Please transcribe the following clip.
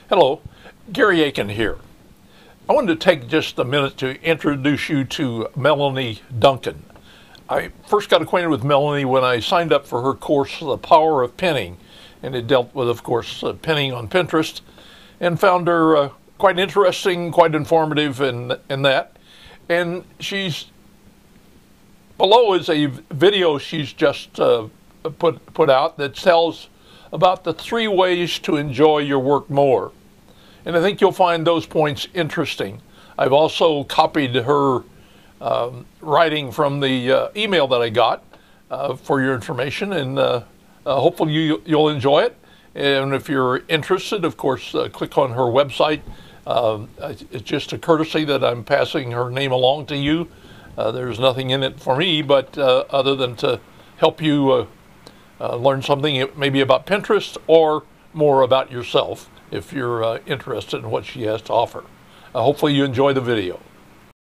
Hello, Gary Aiken here. I wanted to take just a minute to introduce you to Melanie Duncan. I first got acquainted with Melanie when I signed up for her course, The Power of Pinning, and it dealt with, of course, pinning on Pinterest, and found her quite interesting, quite informative in that. And below is a video she's just put out that tells about the 3 ways to enjoy your work more. And I think you'll find those points interesting. I've also copied her writing from the email that I got for your information, and hopefully you'll enjoy it. And if you're interested, of course, click on her website. It's just a courtesy that I'm passing her name along to you. There's nothing in it for me, but other than to help you learn something maybe about Pinterest or more about yourself if you're interested in what she has to offer. Hopefully you enjoy the video.